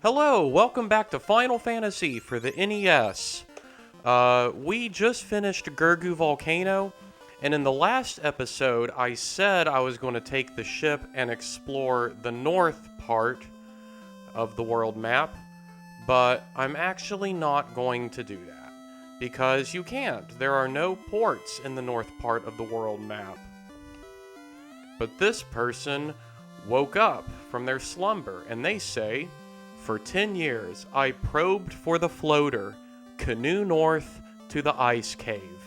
Hello, welcome back to Final Fantasy for the NES. We just finished Gurgu Volcano, and in the last episode, I said I was going to take the ship and explore the north part of the world map, but I'm actually not going to do that, because you can't. There are no ports in the north part of the world map. But this person woke up from their slumber, and they say, "For 10 years, I probed for the floater, canoe north to the ice cave."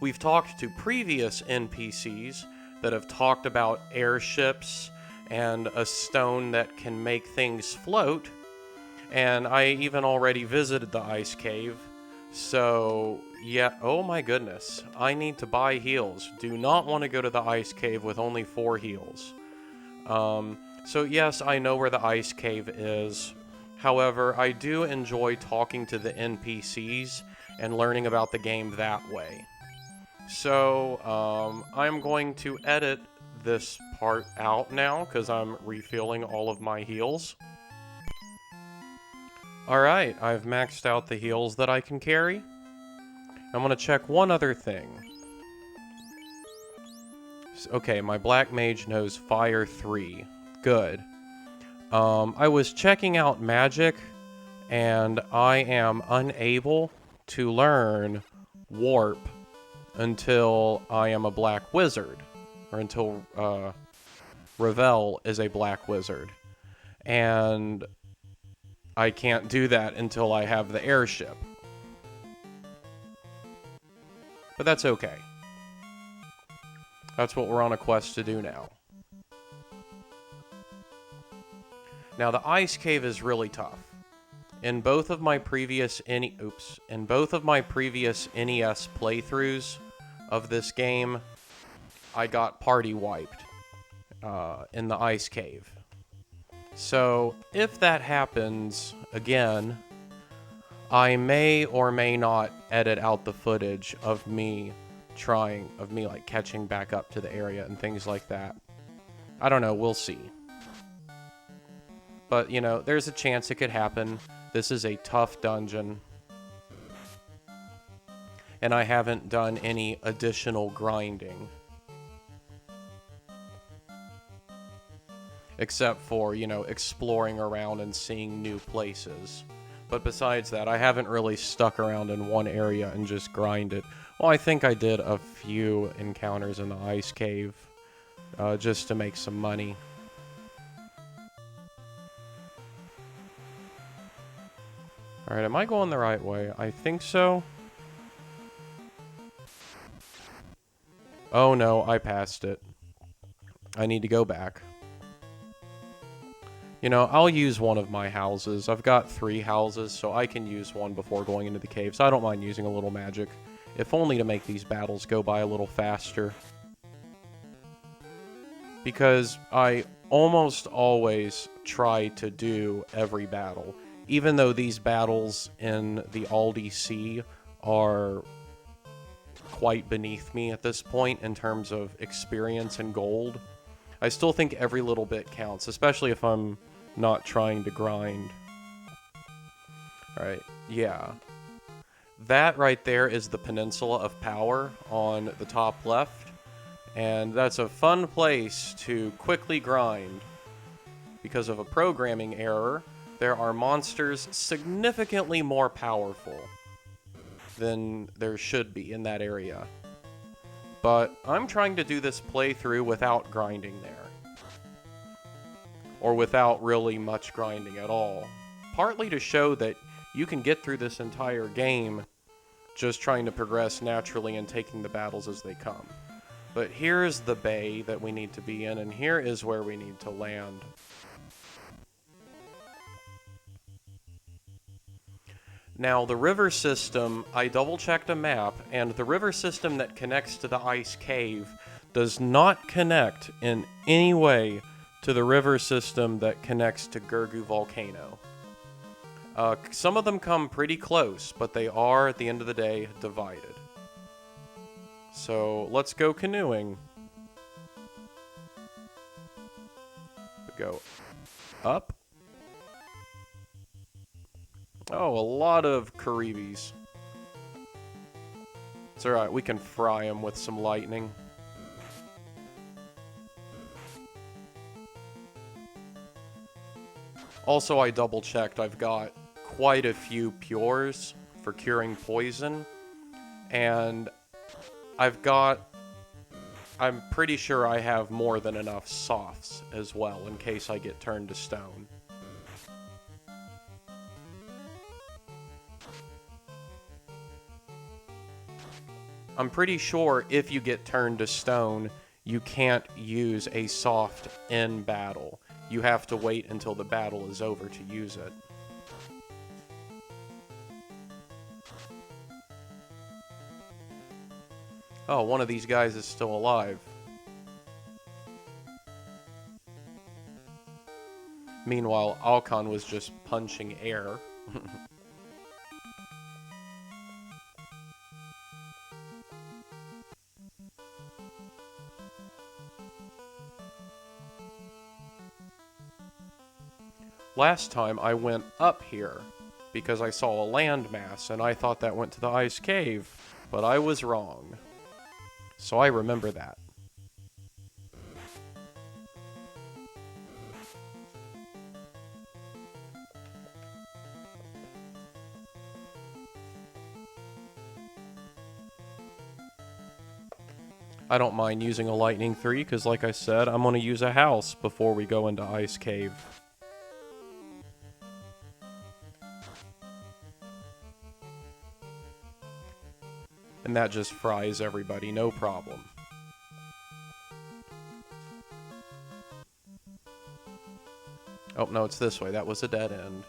We've talked to previous NPCs that have talked about airships and a stone that can make things float, and I even already visited the ice cave. So, yeah, oh my goodness, I need to buy heals. Do not want to go to the ice cave with only 4 heals. So yes, I know where the ice cave is. However, I do enjoy talking to the NPCs and learning about the game that way. So, I'm going to edit this part out now because I'm refilling all of my heals. Alright, I've maxed out the heals that I can carry. I'm going to check one other thing. Okay, my Black Mage knows Fire 3. Good. I was checking out magic, and I am unable to learn Warp until I am a Black Wizard, or until Ravel is a Black Wizard. And I can't do that until I have the Airship. But that's okay. That's what we're on a quest to do now. Now, the ice cave is really tough. In both of my previous NES playthroughs of this game, I got party wiped in the ice cave. So, if that happens again, I may or may not edit out the footage of me like catching back up to the area and things like that. I don't know, we'll see. But, you know, there's a chance it could happen. This is a tough dungeon. And I haven't done any additional grinding. Except for, you know, exploring around and seeing new places. But besides that, I haven't really stuck around in one area and just grinded. Well, I think I did a few encounters in the ice cave. Just to make some money. Alright, am I going the right way? I think so. Oh no, I passed it. I need to go back. You know, I'll use one of my houses. I've got 3 houses, so I can use one before going into the cave. So I don't mind using a little magic. If only to make these battles go by a little faster. Because I almost always try to do every battle. Even though these battles in the Aldi Sea are quite beneath me at this point in terms of experience and gold, I still think every little bit counts, especially if I'm not trying to grind. Alright, yeah. That right there is the Peninsula of Power on the top left, and that's a fun place to quickly grind. Because of a programming error, there are monsters significantly more powerful than there should be in that area. But I'm trying to do this playthrough without grinding there. Or without really much grinding at all. Partly to show that you can get through this entire game just trying to progress naturally and taking the battles as they come. But here's the bay that we need to be in, and here is where we need to land. Now, the river system, I double-checked a map, and the river system that connects to the ice cave does not connect in any way to the river system that connects to Gurgu Volcano. Some of them come pretty close, but they are, at the end of the day, divided. So, let's go canoeing. We go up, Oh, a lot of Caribes. It's alright, we can fry them with some lightning. Also, I double-checked. I've got quite a few Pures for curing poison. And I'm pretty sure I have more than enough Softs as well, in case I get turned to stone. I'm pretty sure if you get turned to stone, you can't use a soft in battle. You have to wait until the battle is over to use it. Oh, one of these guys is still alive. Meanwhile, Alcon was just punching air. Last time I went up here because I saw a landmass and I thought that went to the ice cave, but I was wrong. So I remember that. I don't mind using a lightning 3 because like I said, I'm going to use a house before we go into ice cave. And that just fries everybody, no problem. Oh, no, it's this way. That was a dead end.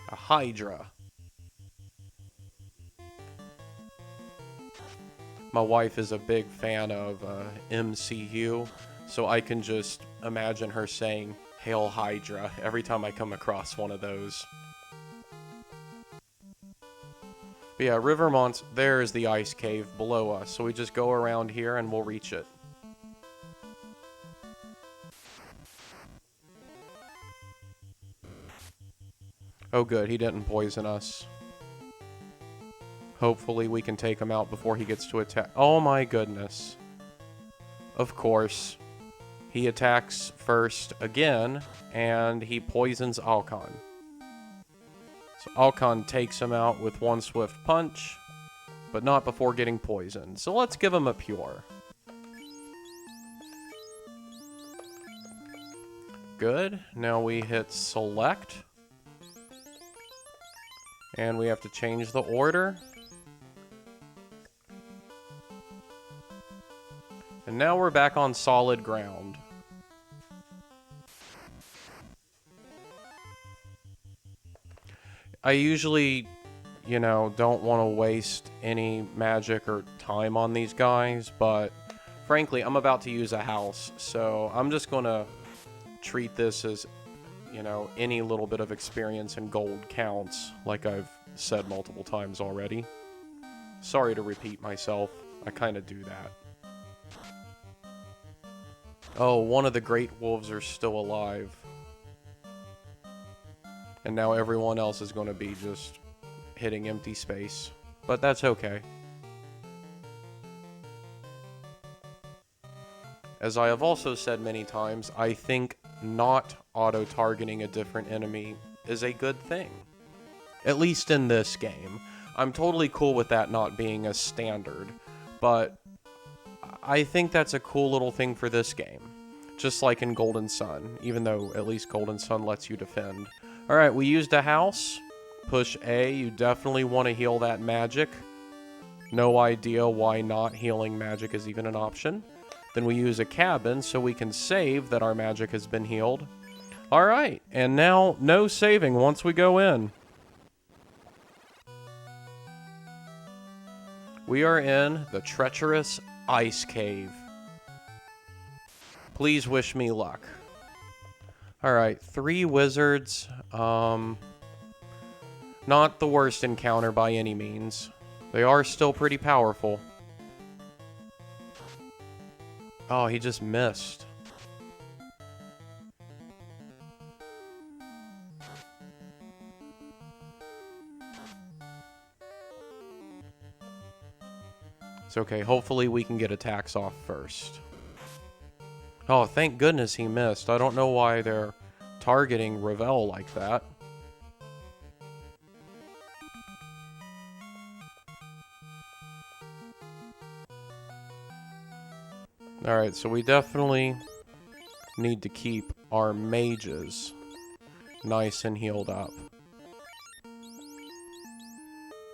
A Hydra. My wife is a big fan of MCU, so I can just imagine her saying, "Hail Hydra," every time I come across one of those. But yeah, Rivermont's, there is the ice cave below us, so we just go around here and we'll reach it. Oh good, he didn't poison us. Hopefully we can take him out before he gets to attack. Oh my goodness. Of course. He attacks first again, and he poisons Alcon. So Alcon takes him out with one swift punch, but not before getting poisoned. So let's give him a pure. Good. Now we hit select. And we have to change the order. And now we're back on solid ground. I usually, you know, don't want to waste any magic or time on these guys, but frankly, I'm about to use a house, so I'm just going to treat this as, you know, any little bit of experience in gold counts, like I've said multiple times already. Sorry to repeat myself, I kind of do that. Oh, one of the great wolves are still alive. And now everyone else is going to be just hitting empty space. But that's okay. As I have also said many times, I think not auto-targeting a different enemy is a good thing. At least in this game. I'm totally cool with that not being a standard, but I think that's a cool little thing for this game. Just like in Golden Sun, even though at least Golden Sun lets you defend. Alright, we used a house. Push A, you definitely want to heal that magic. No idea why not healing magic is even an option. Then we use a cabin so we can save that our magic has been healed. Alright, and now no saving once we go in. We are in the treacherous ice cave. Please wish me luck. Alright, 3 wizards. Not the worst encounter by any means. They are still pretty powerful. Oh, he just missed. It's okay. Hopefully we can get attacks off first. Oh, thank goodness he missed. I don't know why they're targeting Ravel like that. Alright, so we definitely need to keep our mages nice and healed up.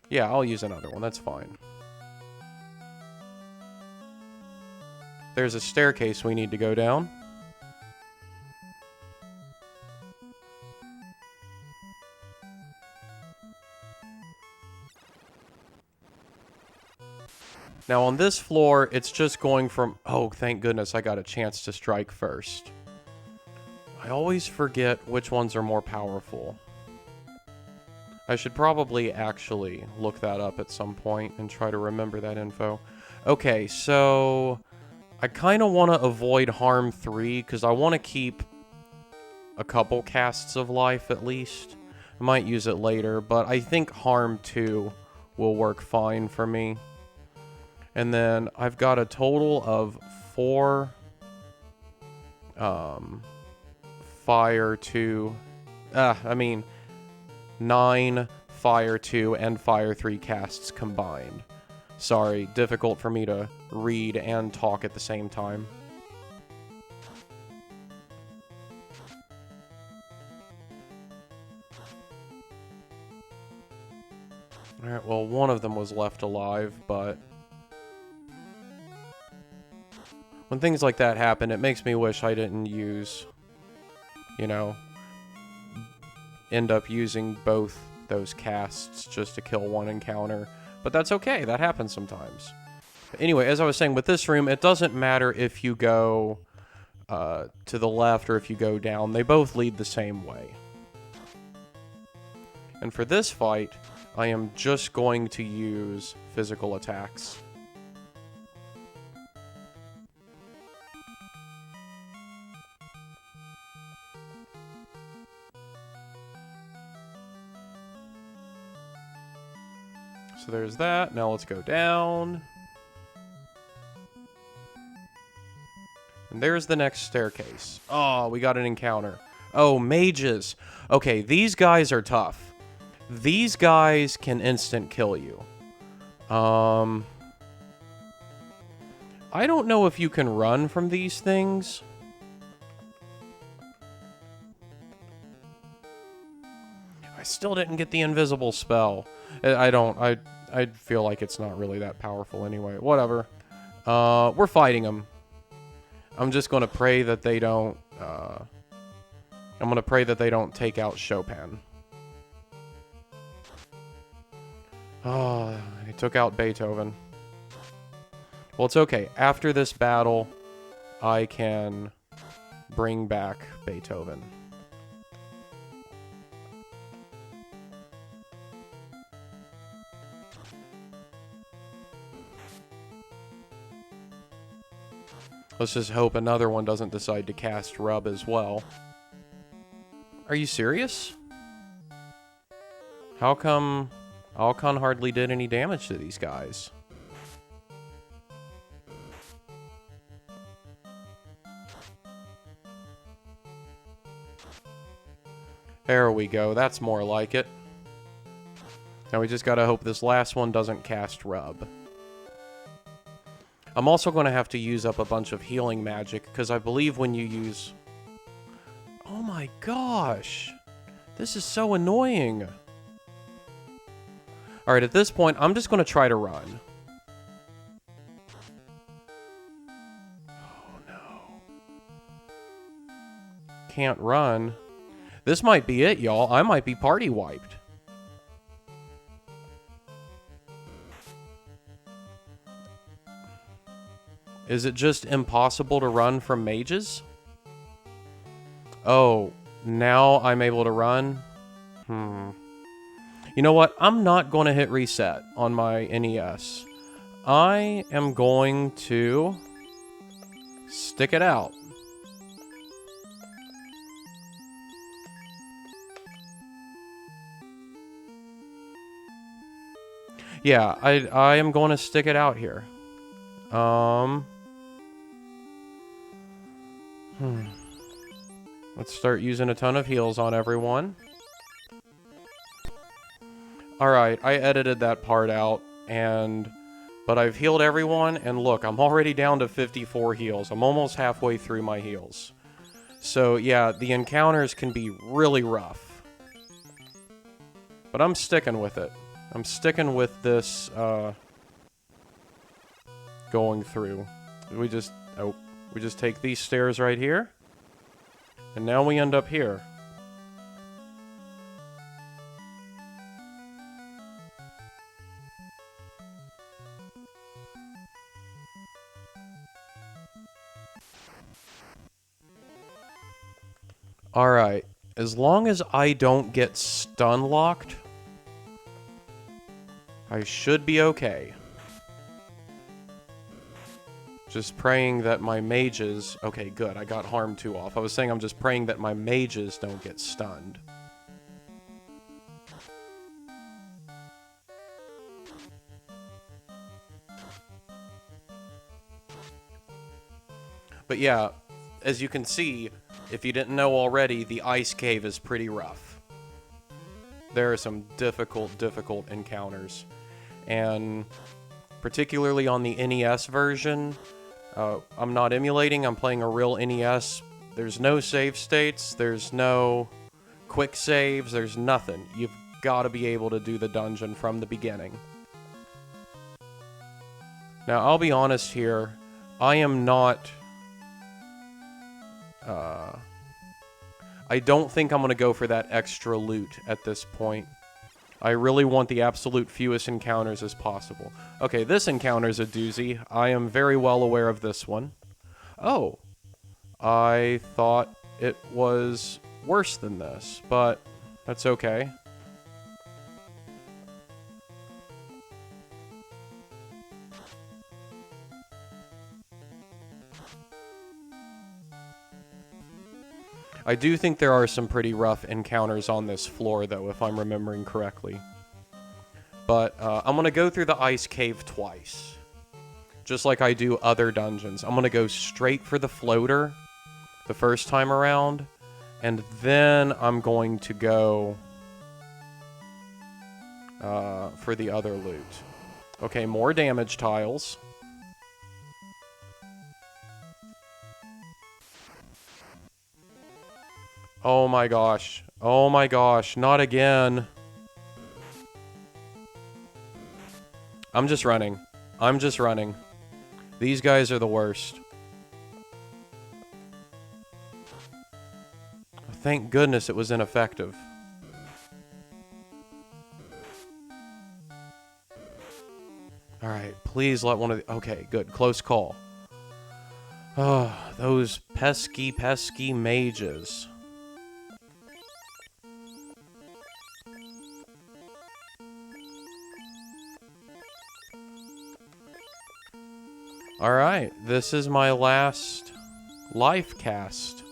Yeah, I'll use another one. That's fine. There's a staircase we need to go down. Now on this floor, it's just going from... Oh, thank goodness I got a chance to strike first. I always forget which ones are more powerful. I should probably actually look that up at some point and try to remember that info. Okay, so... I kind of want to avoid Harm 3, because I want to keep a couple casts of life at least. I might use it later, but I think Harm 2 will work fine for me. And then I've got a total of 4 Fire 2... 9 Fire 2 and Fire 3 casts combined. Sorry, difficult for me to read and talk at the same time. Alright, well, one of them was left alive, but... when things like that happen, it makes me wish I didn't use... you know... end up using both those casts just to kill one encounter. But that's okay, that happens sometimes. But anyway, as I was saying, with this room, it doesn't matter if you go to the left or if you go down. They both lead the same way. And for this fight, I am just going to use physical attacks. So there's that. Now let's go down. And there's the next staircase. Oh, we got an encounter. Oh, mages. Okay, these guys are tough. These guys can instant kill you. I don't know if you can run from these things. I still didn't get the invisible spell. I feel like it's not really that powerful anyway. Whatever. We're fighting them. I'm just going to pray that they don't... I'm going to pray that they don't take out Chopin. Oh, they took out Beethoven. Well, it's okay. After this battle, I can bring back Beethoven. Let's just hope another one doesn't decide to cast Rub as well. Are you serious? How come Alcon hardly did any damage to these guys? There we go. That's more like it. Now we just gotta hope this last one doesn't cast Rub. I'm also going to have to use up a bunch of healing magic, because I believe when you use... Oh my gosh! This is so annoying! Alright, at this point, I'm just going to try to run. Oh no. Can't run. This might be it, y'all. I might be party wiped. Is it just impossible to run from mages? Oh, now I'm able to run? You know what? I'm not going to hit reset on my NES. I am going to stick it out. Yeah, I am going to stick it out here. Let's start using a ton of heals on everyone. Alright, I edited that part out, but I've healed everyone, and look, I'm already down to 54 heals. I'm almost halfway through my heals. So, yeah, the encounters can be really rough. But I'm sticking with it. I'm sticking with this, going through. We just take these stairs right here. And now we end up here. Alright, as long as I don't get stun locked, I should be okay. Just praying that my mages... Okay, good, I got Harm 2 off. I was saying I'm just praying that my mages don't get stunned. But yeah, as you can see, if you didn't know already, the ice cave is pretty rough. There are some difficult encounters. And particularly on the NES version, I'm not emulating, I'm playing a real NES. There's no save states, there's no quick saves, there's nothing. You've got to be able to do the dungeon from the beginning. Now, I'll be honest here, I am not... I don't think I'm going to go for that extra loot at this point. I really want the absolute fewest encounters as possible. Okay, this encounter's a doozy. I am very well aware of this one. Oh. I thought it was worse than this, but that's okay. I do think there are some pretty rough encounters on this floor, though, if I'm remembering correctly. But I'm going to go through the ice cave twice. Just like I do other dungeons. I'm going to go straight for the floater the first time around. And then I'm going to go for the other loot. Okay, more damage tiles. Oh my gosh. Oh my gosh. Not again. I'm just running. I'm just running. These guys are the worst. Thank goodness it was ineffective. Alright, please let one of the... Okay, good. Close call. Oh, those pesky mages. Alright, this is my last life cast.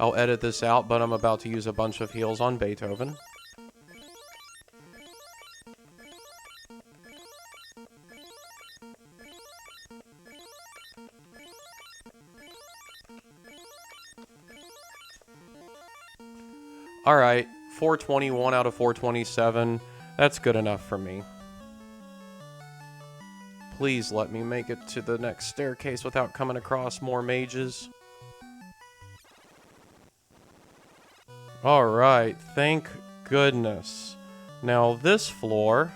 I'll edit this out, but I'm about to use a bunch of heals on Beethoven. Alright, 421 out of 427. That's good enough for me. Please let me make it to the next staircase without coming across more mages. Alright, thank goodness. Now this floor...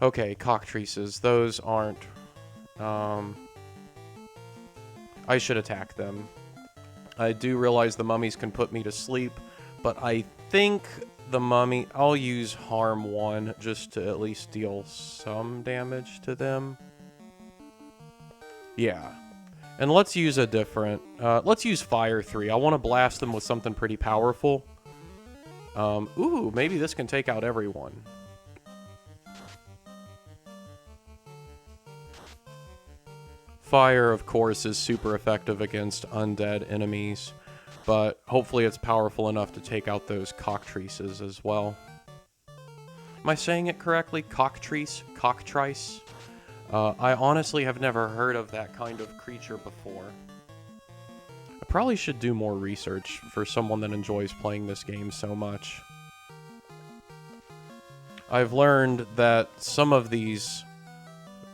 Okay, cockatrices. Those aren't... I should attack them. I do realize the mummies can put me to sleep, but I think the mummy... I'll use Harm 1 just to at least deal some damage to them. Yeah. And let's use a different... let's use Fire 3. I want to blast them with something pretty powerful. Ooh, maybe this can take out everyone. Fire, of course, is super effective against undead enemies, but hopefully it's powerful enough to take out those cockatrices as well. Am I saying it correctly? Cockatrice? Cockatrice? I honestly have never heard of that kind of creature before. I probably should do more research for someone that enjoys playing this game so much. I've learned that some of these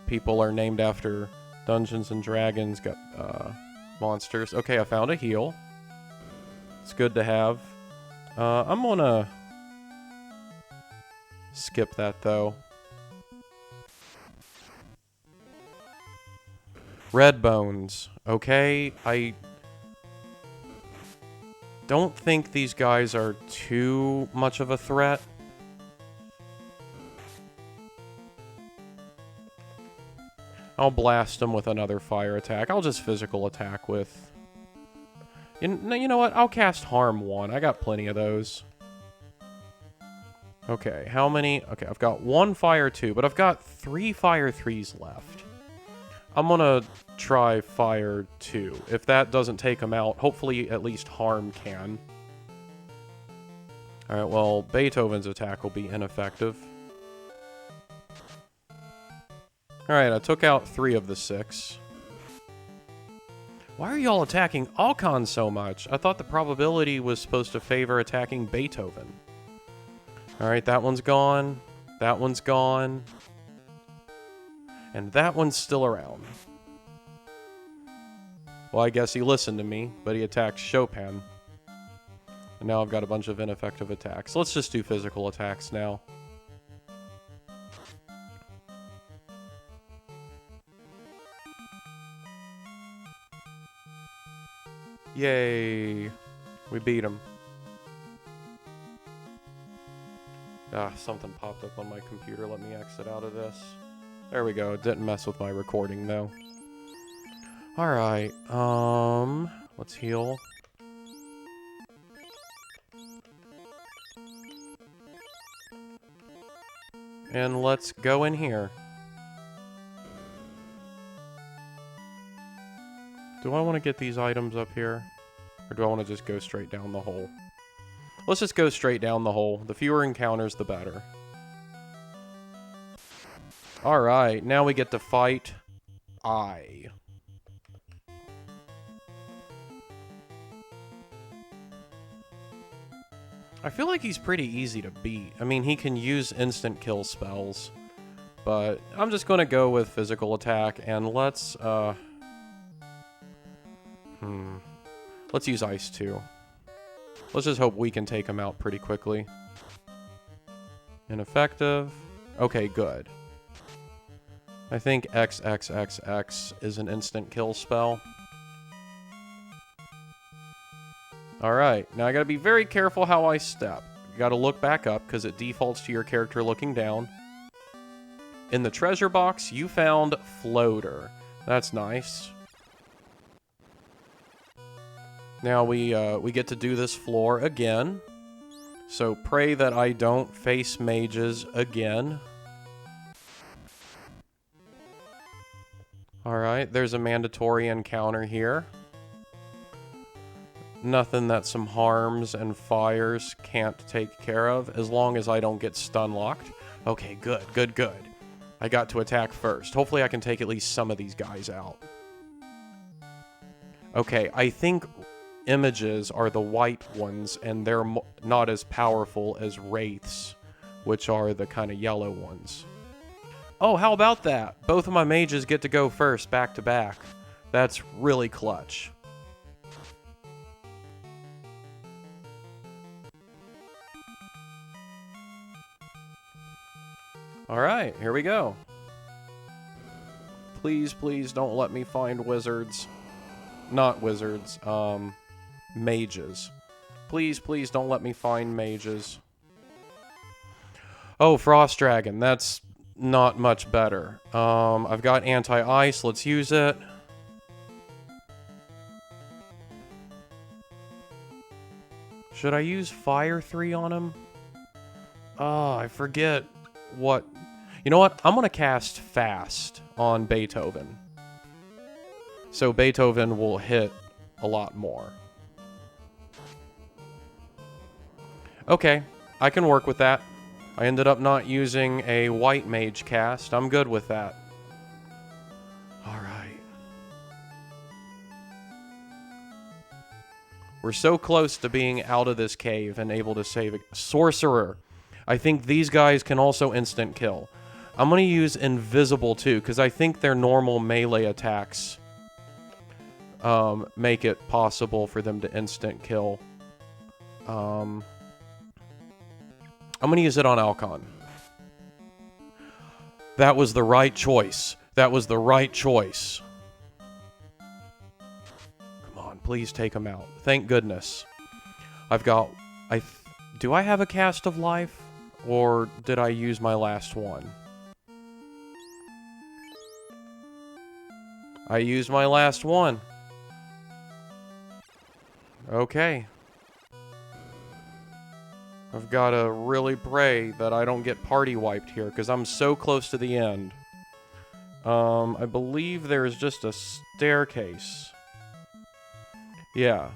people are named after Dungeons and Dragons monsters. Okay, I found a heal. It's good to have. I'm gonna skip that though. Red bones. Okay, I don't think these guys are too much of a threat. I'll blast them with another fire attack. I'll just physical attack with... You know what? I'll cast Harm 1. I got plenty of those. Okay, how many? Okay, I've got 1 Fire 2, but I've got 3 Fire 3s left. I'm gonna try Fire 2. If that doesn't take them out, hopefully at least Harm can. Alright, well, Beethoven's attack will be ineffective. Alright, I took out 3 of the 6. Why are y'all attacking Alcon so much? I thought the probability was supposed to favor attacking Beethoven. Alright, that one's gone. That one's gone. And that one's still around. Well, I guess he listened to me, but he attacked Chopin. And now I've got a bunch of ineffective attacks. Let's just do physical attacks now. Yay! We beat him. Ah, something popped up on my computer. Let me exit out of this. There we go. It didn't mess with my recording, though. Alright, let's heal. And let's go in here. Do I want to get these items up here? Or do I want to just go straight down the hole? Let's just go straight down the hole. The fewer encounters, the better. Alright, now we get to fight I. I feel like he's pretty easy to beat. I mean, he can use instant kill spells. But I'm just going to go with physical attack, and let's use Ice 2. Let's just hope we can take him out pretty quickly. Ineffective. Okay, good. I think XXXX is an instant kill spell. Alright, now I gotta be very careful how I step. You gotta look back up, because it defaults to your character looking down. In the treasure box, you found Floater. That's nice. Now we get to do this floor again. So pray that I don't face mages again. Alright, there's a mandatory encounter here. Nothing that some harms and fires can't take care of, as long as I don't get stun locked. Okay, good, good, good. I got to attack first. Hopefully I can take at least some of these guys out. Okay, I think images are the white ones, and they're not as powerful as wraiths, which are the kind of yellow ones. Oh, how about that? Both of my mages get to go first, back to back. That's really clutch. Alright, here we go. Please, please don't let me find wizards. Not wizards, mages. Please, please don't let me find mages. Oh, Frost Dragon, that's not much better. I've got anti-ice, let's use it. Should I use Fire 3 on him? Oh, I forget what... You know what? I'm gonna cast Fast on Beethoven. So Beethoven will hit a lot more. Okay, I can work with that. I ended up not using a white mage cast. I'm good with that. Alright. We're so close to being out of this cave and able to save a sorcerer. I think these guys can also instant kill. I'm going to use invisible too, because I think their normal melee attacks make it possible for them to instant kill. I'm going to use it on Alcon. That was the right choice. That was the right choice. Come on, please take him out. Thank goodness. I've got... do I have a cast of life? Or did I use my last one? I used my last one. Okay. I've got to really pray that I don't get party wiped here, because I'm so close to the end. I believe there is just a staircase. Yeah.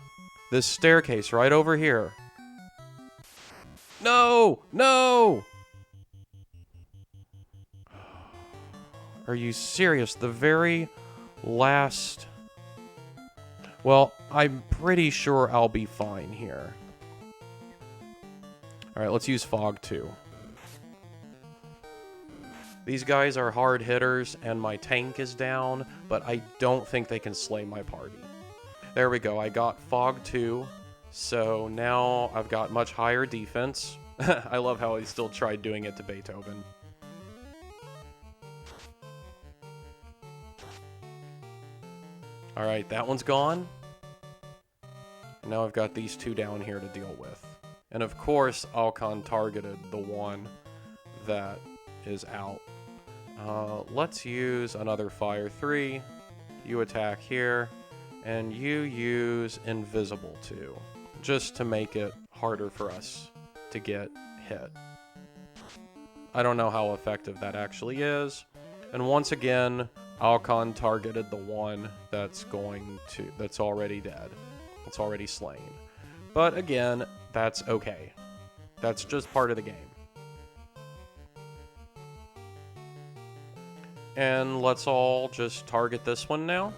This staircase right over here. No! No! Are you serious? The very last... Well, I'm pretty sure I'll be fine here. Alright, let's use Fog 2. These guys are hard hitters, and my tank is down, but I don't think they can slay my party. There we go, I got Fog 2, so now I've got much higher defense. I love how he still tried doing it to Beethoven. Alright, that one's gone. And now I've got these two down here to deal with. And of course, Alcon targeted the one that is out. Let's use another Fire 3. You attack here. And you use Invisible too. Just to make it harder for us to get hit. I don't know how effective that actually is. And once again, Alcon targeted the one that's already dead. It's already slain. But again, that's okay. That's just part of the game. And let's all just target this one now.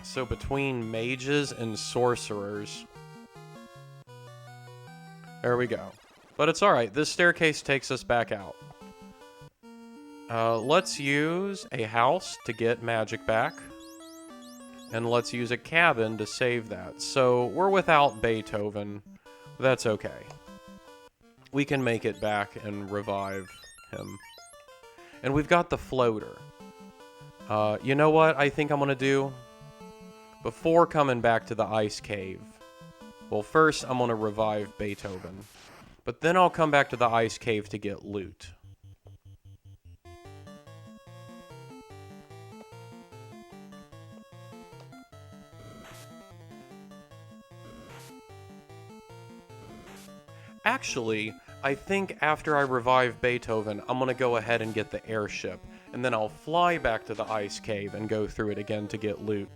So between mages and sorcerers... There we go. But it's alright, this staircase takes us back out. Let's use a house to get magic back. And let's use a cabin to save that. So we're without Beethoven. That's okay. We can make it back and revive him. And we've got the floater. You know what I think I'm going to do? Before coming back to the ice cave. Well, first I'm going to revive Beethoven. But then I'll come back to the ice cave to get loot. Actually, I think after I revive Beethoven, I'm going to go ahead and get the airship. And then I'll fly back to the ice cave and go through it again to get loot.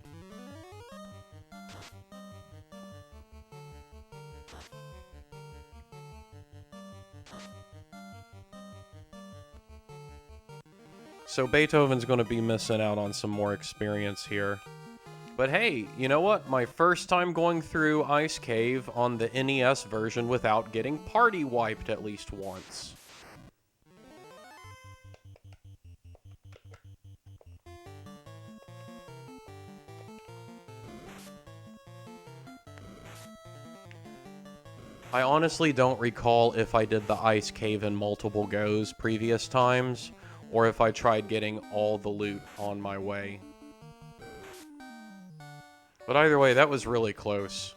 So Beethoven's going to be missing out on some more experience here. But hey, you know what? My first time going through Ice Cave on the NES version without getting party wiped at least once. I honestly don't recall if I did the Ice Cave in multiple goes previous times, or if I tried getting all the loot on my way. But either way, that was really close.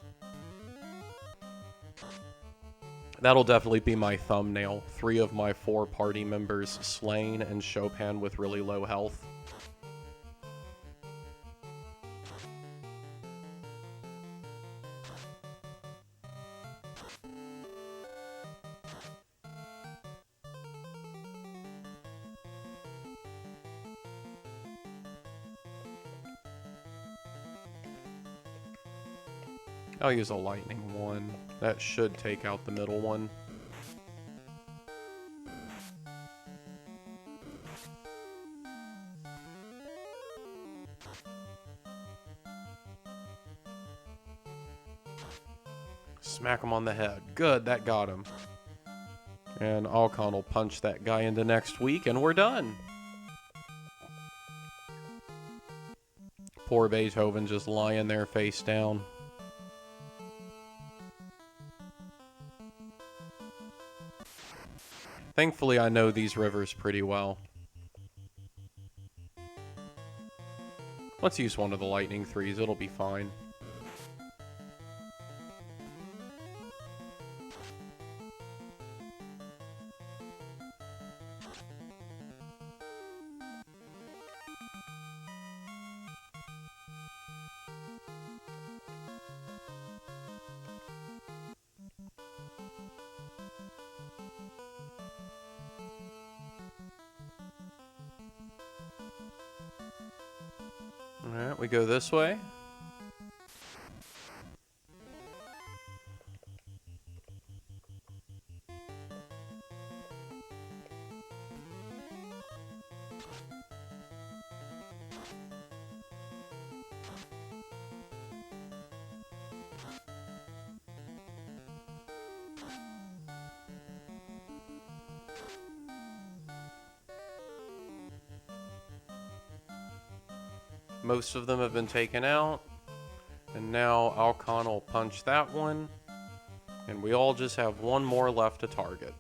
That'll definitely be my thumbnail. 3 of my 4 party members slain and Chopin with really low health. I'll use a lightning one. That should take out the middle one. Smack him on the head. Good, that got him. And Alcon will punch that guy into next week, and we're done. Poor Beethoven just lying there face down. Thankfully, I know these rivers pretty well. Let's use one of the lightning threes. It'll be fine. Alright, we go this way. Most of them have been taken out. And now Alcon will punch that one. And we all just have one more left to target.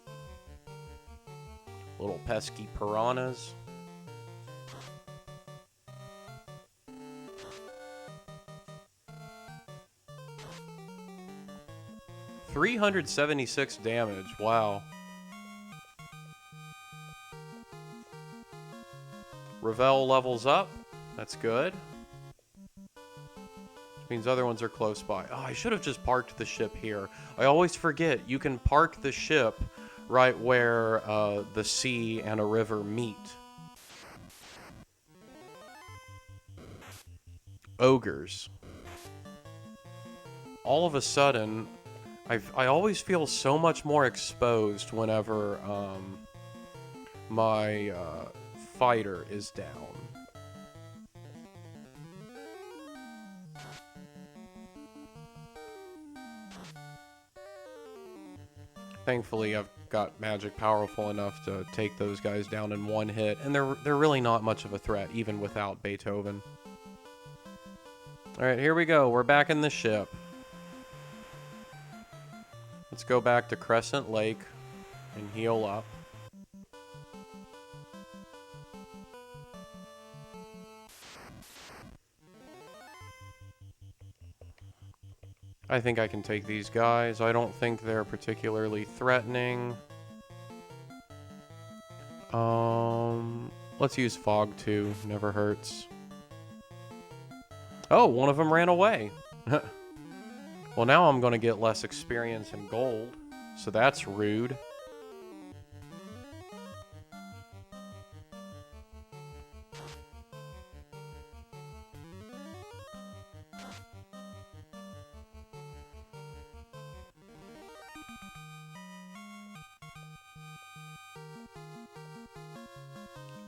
Little pesky piranhas. $376 damage. Wow. Revel levels up. That's good. Which means other ones are close by. Oh, I should have just parked the ship here. I always forget you can park the ship right where the sea and a river meet. Ogres. All of a sudden, I always feel so much more exposed whenever my fighter is down. Thankfully, I've got magic powerful enough to take those guys down in one hit, and they're really not much of a threat, even without Beethoven. Alright, here we go. We're back in the ship. Let's go back to Crescent Lake and heal up. I think I can take these guys. I don't think they're particularly threatening. Let's use Fog too. Never hurts. Oh, one of them ran away. Well, now I'm going to get less experience and gold. So that's rude.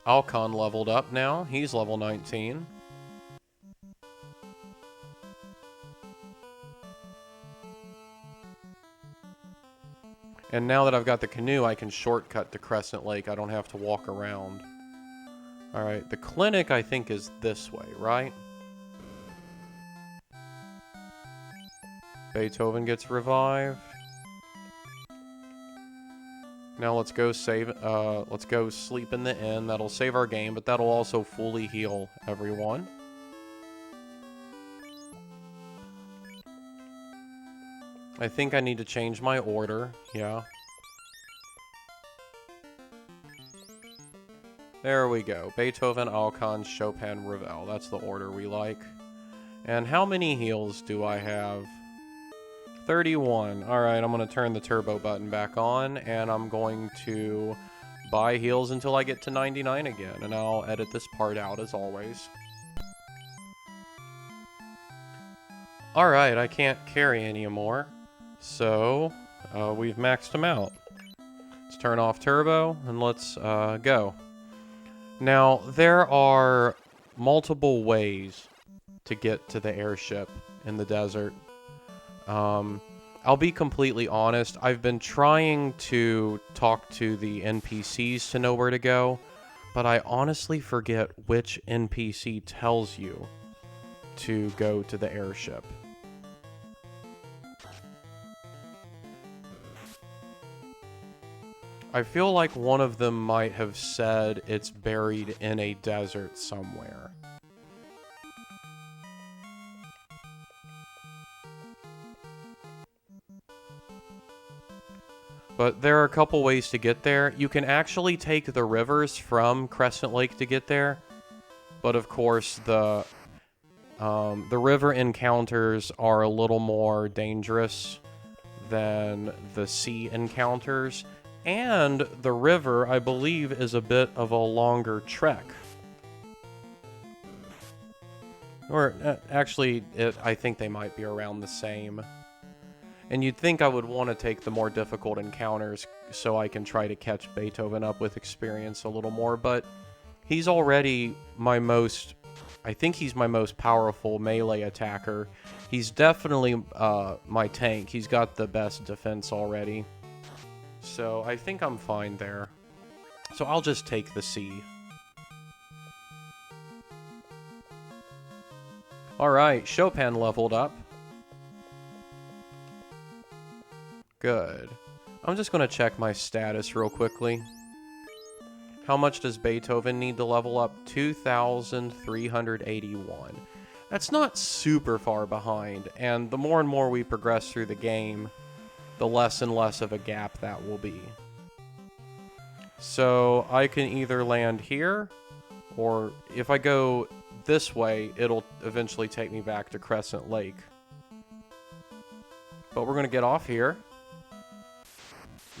Alcon leveled up now. He's level 19. And now that I've got the canoe, I can shortcut to Crescent Lake. I don't have to walk around. Alright, the clinic I think is this way, right? Beethoven gets revived. Now let's go let's go sleep in the inn. That'll save our game, but that'll also fully heal everyone. I think I need to change my order. Yeah. There we go. Beethoven, Alcon, Chopin, Ravel. That's the order we like. And how many heals do I have? 31. Alright, I'm going to turn the turbo button back on, and I'm going to buy heals until I get to 99 again, and I'll edit this part out as always. Alright, I can't carry anymore. So, we've maxed them out. Let's turn off turbo and let's go. Now, there are multiple ways to get to the airship in the desert. I'll be completely honest, I've been trying to talk to the NPCs to know where to go, but I honestly forget which NPC tells you to go to the airship. I feel like one of them might have said it's buried in a desert somewhere. But there are a couple ways to get there. You can actually take the rivers from Crescent Lake to get there. But of course, the river encounters are a little more dangerous than the sea encounters. And the river, I believe, is a bit of a longer trek. Or, actually, I think they might be around the same. And you'd think I would want to take the more difficult encounters so I can try to catch Beethoven up with experience a little more, but he's already my most... I think he's my most powerful melee attacker. He's definitely my tank. He's got the best defense already. So I think I'm fine there. So I'll just take the C. Alright, Chopin leveled up. Good. I'm just going to check my status real quickly. How much does Beethoven need to level up? 2,381. That's not super far behind, and the more and more we progress through the game, the less and less of a gap that will be. So I can either land here, or if I go this way, it'll eventually take me back to Crescent Lake. But we're going to get off here.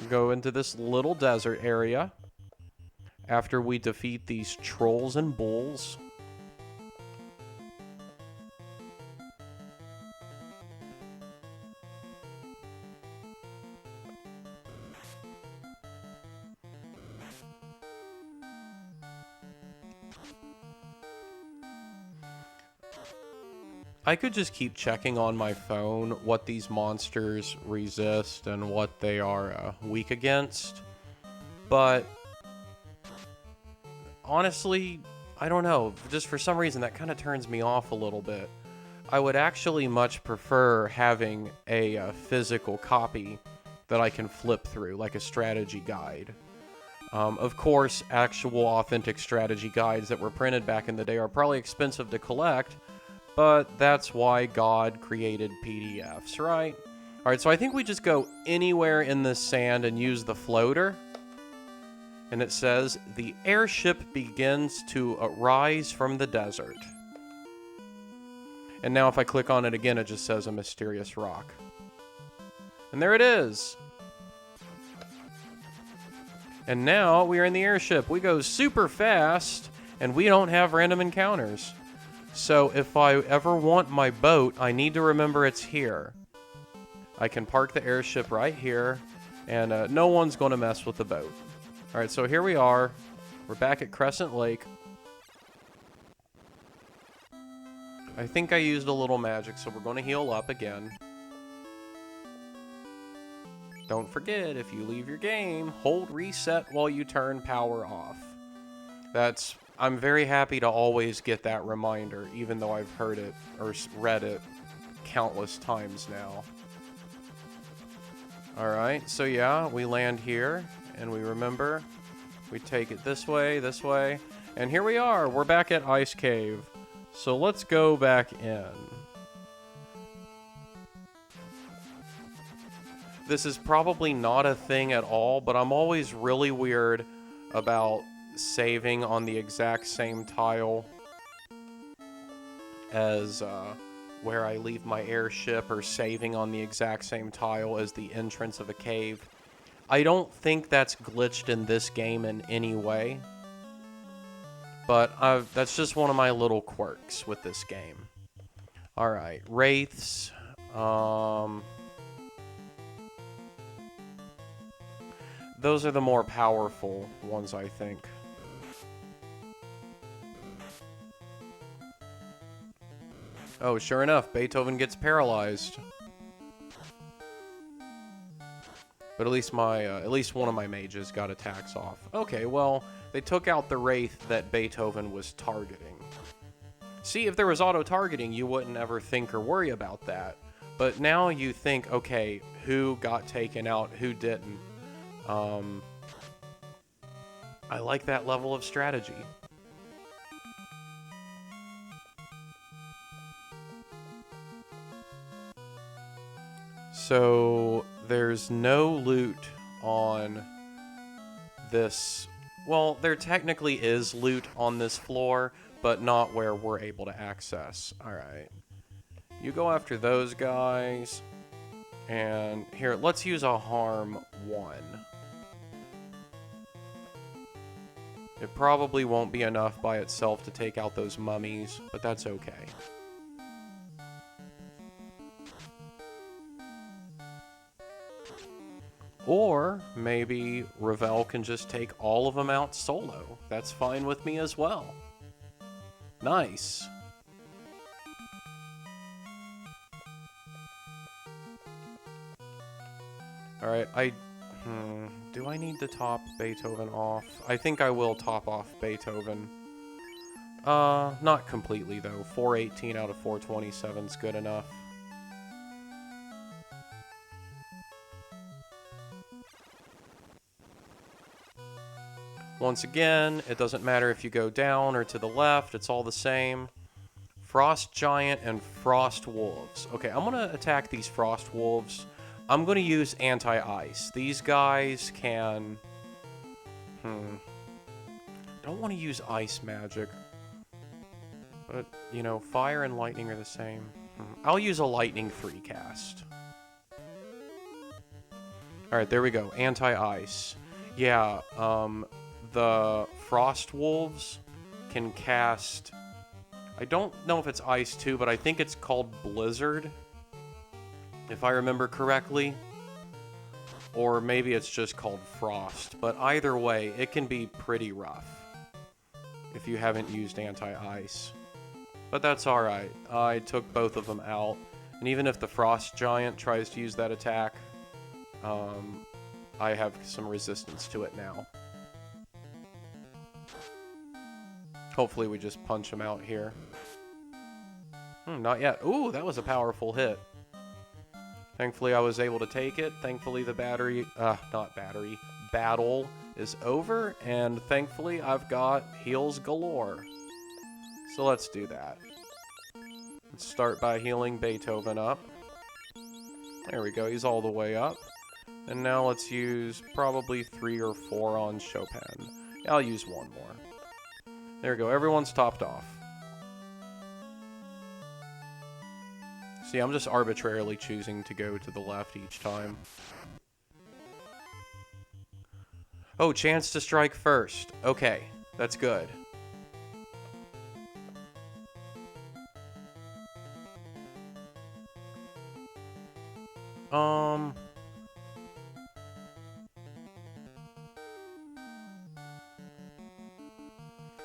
Go into this little desert area after we defeat these trolls and bulls. I could just keep checking on my phone what these monsters resist and what they are weak against, but honestly, I don't know. Just for some reason, that kind of turns me off a little bit. I would actually much prefer having a physical copy that I can flip through, like a strategy guide. Of course, actual authentic strategy guides that were printed back in the day are probably expensive to collect, but that's why God created PDFs, right? Alright, so I think we just go anywhere in this sand and use the floater. And it says, the airship begins to rise from the desert. And now if I click on it again, it just says a mysterious rock. And there it is! And now we are in the airship. We go super fast, and we don't have random encounters. So if I ever want my boat, I need to remember it's here. I can park the airship right here, and no one's going to mess with the boat. Alright, so here we are. We're back at Crescent Lake. I think I used a little magic, so we're going to heal up again. Don't forget, if you leave your game, hold reset while you turn power off. I'm very happy to always get that reminder, even though I've heard it or read it countless times now. Alright, so yeah, we land here, and we remember, we take it this way, and here we are, we're back at Ice Cave. So let's go back in. This is probably not a thing at all, but I'm always really weird about saving on the exact same tile as where I leave my airship, or saving on the exact same tile as the entrance of a cave. I don't think that's glitched in this game in any way, but that's just one of my little quirks with this game. Alright, Wraiths. Those are the more powerful ones, I think. Oh, sure enough, Beethoven gets paralyzed. But at least one of my mages got attacks off. Okay, well, they took out the Wraith that Beethoven was targeting. See, if there was auto-targeting, you wouldn't ever think or worry about that. But now you think, okay, who got taken out, who didn't? I like that level of strategy. So, there's no loot on this. Well, there technically is loot on this floor, but not where we're able to access. Alright. You go after those guys. And here, let's use a harm 1. It probably won't be enough by itself to take out those mummies, but that's okay. Or maybe Ravel can just take all of them out solo. That's fine with me as well. Nice. Alright, do I need to top Beethoven off? I think I will top off Beethoven. Not completely though. 418 out of 427 is good enough. Once again, it doesn't matter if you go down or to the left, it's all the same. Frost Giant and Frost Wolves. Okay, I'm gonna attack these Frost Wolves. I'm gonna use anti-ice. These guys can... Don't want to use ice magic. But, you know, fire and lightning are the same. I'll use a lightning 3 cast. Alright, there we go. Anti-ice. Yeah, the Frost Wolves can cast... I don't know if it's Ice 2, but I think it's called Blizzard, if I remember correctly. Or maybe it's just called Frost. But either way, it can be pretty rough if you haven't used anti-ice. But that's alright. I took both of them out. And even if the Frost Giant tries to use that attack, I have some resistance to it now. Hopefully we just punch him out here. Not yet. Ooh, that was a powerful hit. Thankfully I was able to take it. Thankfully the battle is over. And thankfully I've got heals galore. So let's do that. Let's start by healing Beethoven up. There we go, he's all the way up. And now let's use probably 3 or 4 on Chopin. I'll use 1 more. There we go, everyone's topped off. See, I'm just arbitrarily choosing to go to the left each time. Oh, chance to strike first. Okay, that's good.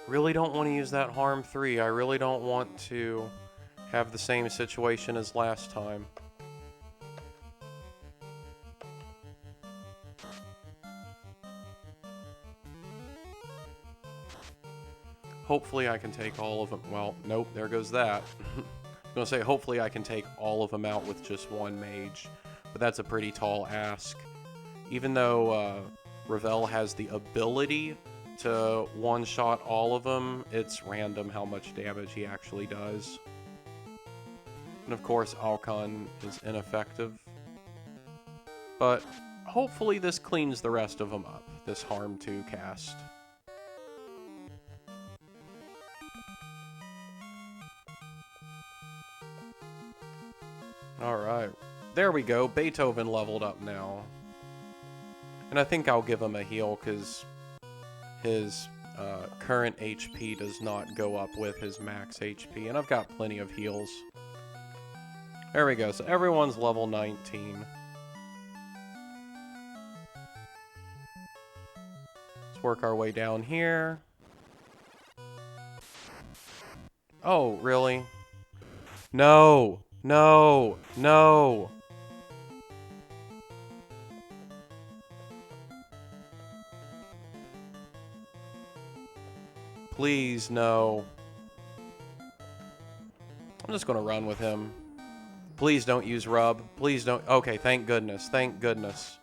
Really don't want to use that harm 3. I really don't want to have the same situation as last time. Hopefully I can take all of them. Well, nope, there goes that. I was going to say, hopefully I can take all of them out with just 1 mage. But that's a pretty tall ask. Even though Ravel has the ability to one-shot all of them, it's random how much damage he actually does. And of course, Alcon is ineffective. But hopefully this cleans the rest of them up, this Harm 2 cast. Alright, there we go, Beethoven leveled up now. And I think I'll give him a heal, because his current HP does not go up with his max HP, and I've got plenty of heals. There we go. So everyone's level 19. Let's work our way down here. Oh, really? No! No! No! Please, no. I'm just gonna run with him. Please don't use rub. Please don't. Okay, thank goodness. Thank goodness.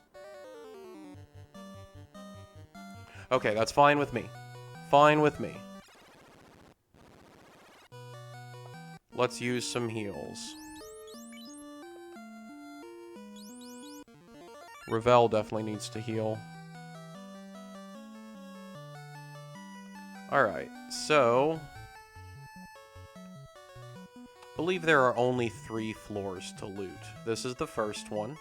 Okay, that's fine with me. Fine with me. Let's use some heals. Ravel definitely needs to heal. Alright, so... I believe there are only 3 floors to loot. This is the first one.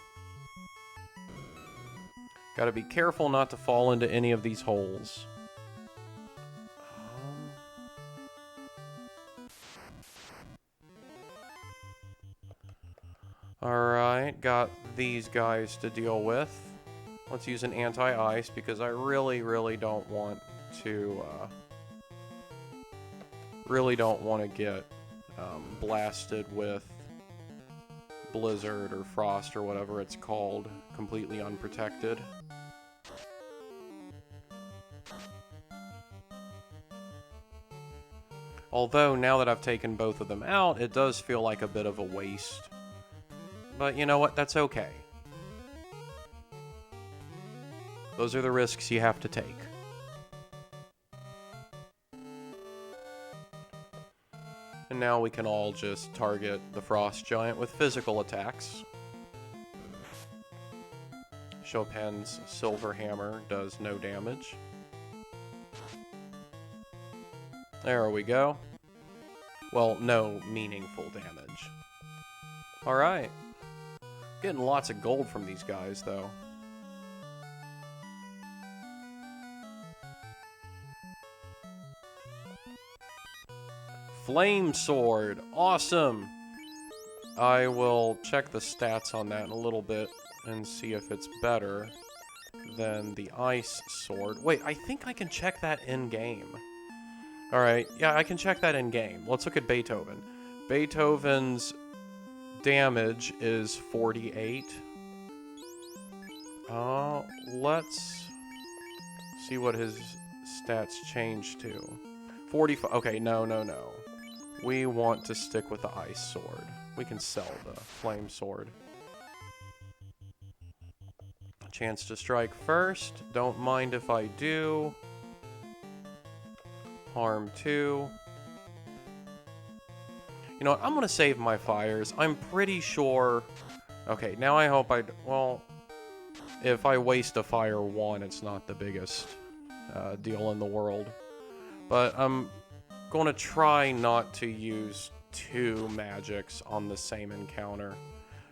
Gotta be careful not to fall into any of these holes. Alright, got these guys to deal with. Let's use an anti-ice because I really don't want to, get blasted with blizzard or frost or whatever it's called, completely unprotected. Although, now that I've taken both of them out, it does feel like a bit of a waste. But you know what? That's okay. Those are the risks you have to take. And now we can all just target the frost giant with physical attacks. Chopin's silver hammer does no damage. There we go. Well, no meaningful damage. Alright. Getting lots of gold from these guys, though. Flame sword. Awesome! I will check the stats on that in a little bit and see if it's better than the ice sword. Wait, I think I can check that in-game. Alright, yeah, I can check that in-game. Let's look at Beethoven. Beethoven's damage is 48. Let's see what his stats change to. 45. Okay, no. We want to stick with the ice sword. We can sell the flame sword. A chance to strike first. Don't mind if I do. Harm 2. You know what? I'm going to save my fires. I'm pretty sure... Okay, now I hope I... Well, if I waste a fire 1, it's not the biggest deal in the world. But I'm going to try not to use 2 magics on the same encounter.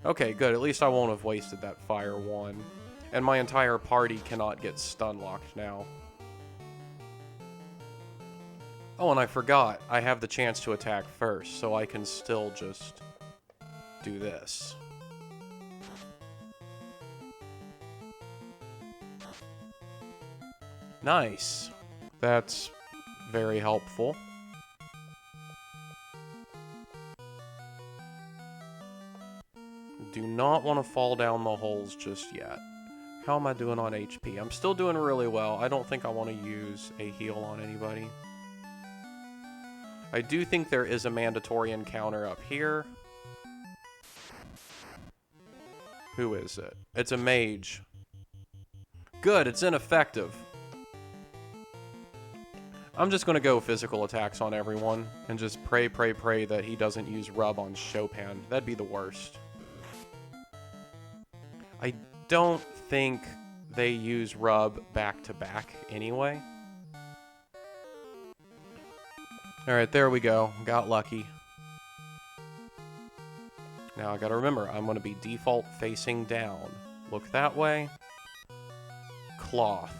Okay, good. At least I won't have wasted that fire 1. And my entire party cannot get stun locked now. Oh, and I forgot. I have the chance to attack first, so I can still just do this. Nice. That's very helpful. Do not want to fall down the holes just yet. How am I doing on HP? I'm still doing really well. I don't think I want to use a heal on anybody. I do think there is a mandatory encounter up here. Who is it? It's a mage. Good, it's ineffective. I'm just going to go physical attacks on everyone and just pray that he doesn't use rub on Chopin. That'd be the worst. I don't think they use rub back to back anyway. Alright, there we go. Got lucky. Now I gotta remember, I'm gonna be default facing down. Look that way. Cloth.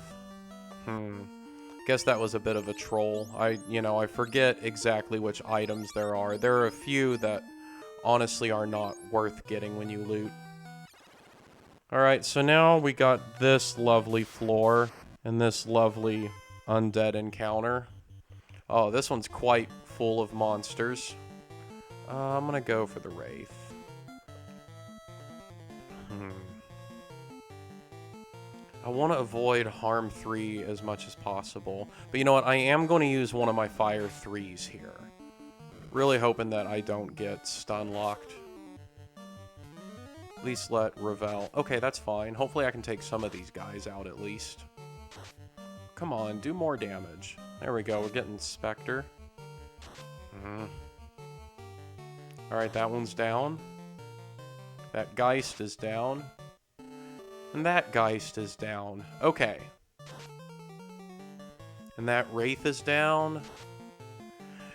Guess that was a bit of a troll. I forget exactly which items there are. There are a few that honestly are not worth getting when you loot. Alright, so now we got this lovely floor and this lovely undead encounter. Oh, this one's quite full of monsters. I'm gonna go for the Wraith. I want to avoid harm 3 as much as possible. But you know what? I am going to use one of my fire 3s here. Really hoping that I don't get stun locked. At least let Ravel... Okay, that's fine. Hopefully I can take some of these guys out at least. Come on, do more damage. There we go. We're getting Spectre. Alright, that one's down. That Geist is down. And that Geist is down. Okay. And that Wraith is down.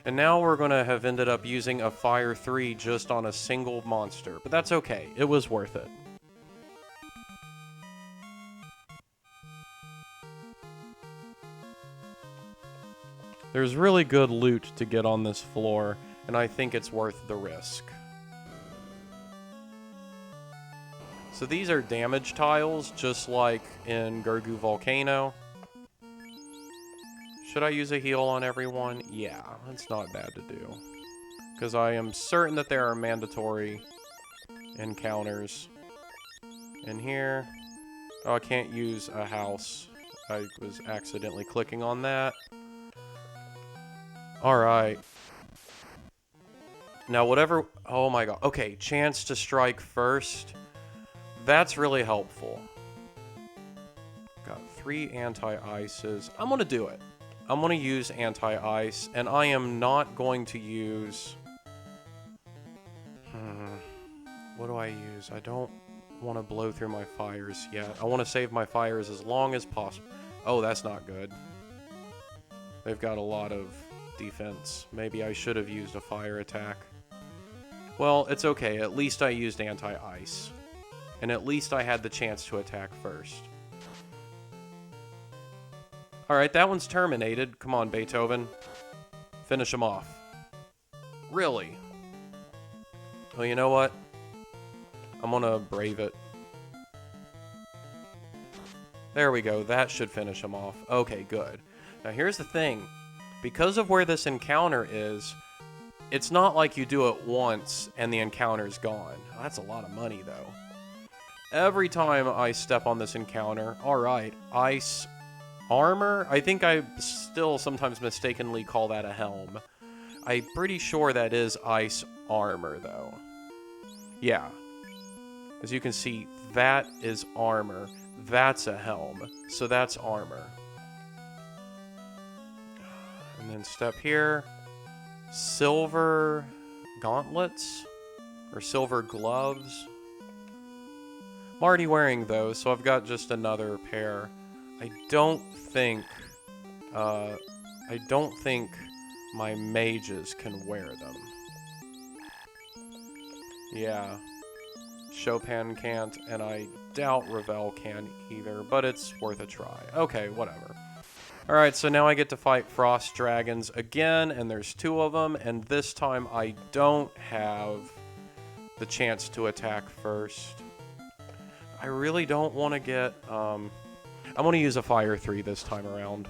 And now we're going to have ended up using a Fire 3 just on a single monster. But that's okay. It was worth it. There's really good loot to get on this floor, and I think it's worth the risk. So these are damage tiles, just like in Gurgu Volcano. Should I use a heal on everyone? Yeah, that's not bad to do. Because I am certain that there are mandatory encounters in here. Oh, I can't use a house. I was accidentally clicking on that. Alright. Now whatever... Oh my god. Okay, chance to strike first. That's really helpful. Got 3 anti-ices. I'm gonna do it. I'm gonna use anti-ice, and I am not going to use... What do I use? I don't want to blow through my fires yet. I want to save my fires as long as possible. Oh, that's not good. They've got a lot of defense. Maybe I should have used a fire attack. Well, it's okay. At least I used anti-ice. And at least I had the chance to attack first. Alright, that one's terminated. Come on, Beethoven. Finish him off. Really? Well, you know what? I'm gonna brave it. There we go. That should finish him off. Okay, good. Now, here's the thing. Because of where this encounter is, it's not like you do it once and the encounter's gone. That's a lot of money, though. Every time I step on this encounter, alright, ice armor? I think I still sometimes mistakenly call that a helm. I'm pretty sure that is ice armor, though. Yeah. As you can see, that is armor. That's a helm. So that's armor. And then step here. Silver gauntlets? Or silver gloves? I'm already wearing those, so I've got just another pair. I don't think my mages can wear them. Yeah. Chopin can't, and I doubt Ravel can either, but it's worth a try. Okay, whatever. Alright, so now I get to fight frost dragons again, and there's 2 of them, and this time I don't have the chance to attack first. I really don't want to get, I'm going to use a fire 3 this time around.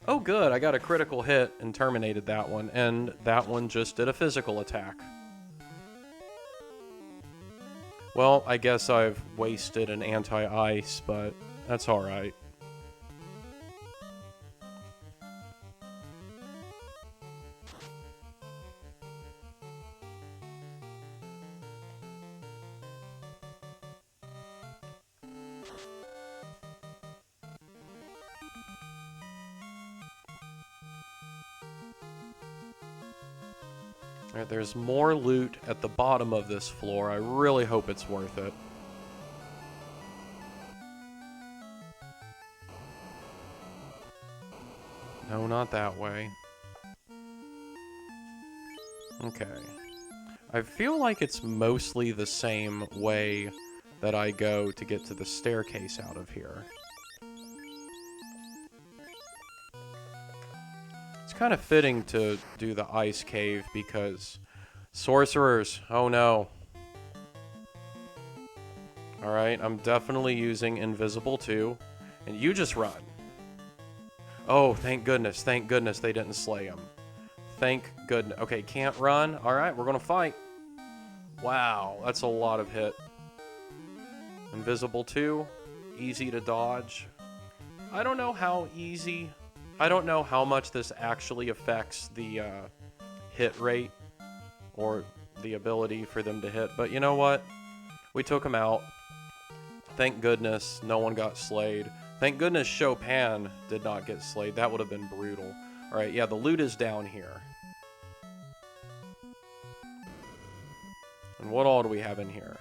Oh good, I got a critical hit and terminated that one, and that one just did a physical attack. Well, I guess I've wasted an anti-ice, but that's alright. Alright, there's more loot at the bottom of this floor. I really hope it's worth it. No, not that way. Okay. I feel like it's mostly the same way that I go to get to the staircase out of here. It's kind of fitting to do the ice cave because Sorcerers. Oh no. Alright, I'm definitely using invisible too. And you just run. Oh, thank goodness they didn't slay him. Thank goodness. Okay, can't run. Alright, we're gonna fight. Wow, that's a lot of hit. Invisible too. Easy to dodge. I don't know how easy. I don't know how much this actually affects the hit rate or the ability for them to hit. But you know what? We took them out. Thank goodness no one got slayed. Thank goodness Chopin did not get slayed. That would have been brutal. Alright, yeah, the loot is down here. And what all do we have in here?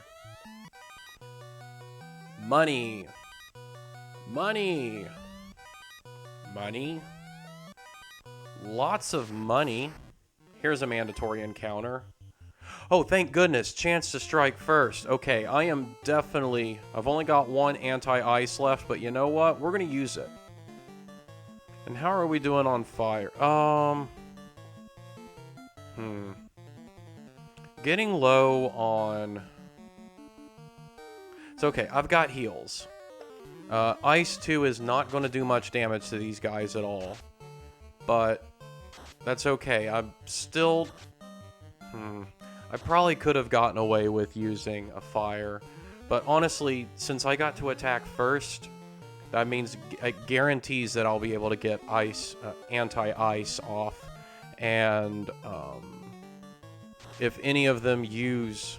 Money. Money. Money. Lots of money. Here's a mandatory encounter. Oh, thank goodness. Chance to strike first. Okay, I am definitely... I've only got one anti-ice left, but you know what? We're going to use it. And how are we doing on fire? Getting low on... It's okay. I've got heals. Ice 2 is not going to do much damage to these guys at all. But that's okay. I'm still... I probably could have gotten away with using a fire. But honestly, since I got to attack first, that means it guarantees that I'll be able to get ice, anti-ice off. And if any of them use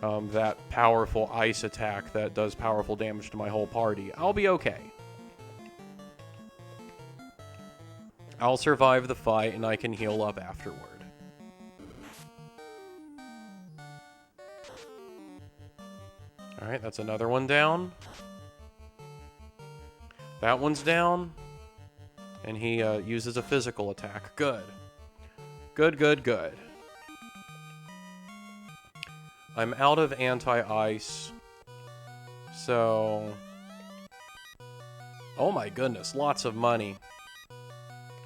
that powerful ice attack that does powerful damage to my whole party, I'll be okay. I'll survive the fight and I can heal up afterward. Alright, that's another one down. That one's down. And he uses a physical attack. Good. Good, good, good. I'm out of anti-ice. So... Oh my goodness, lots of money.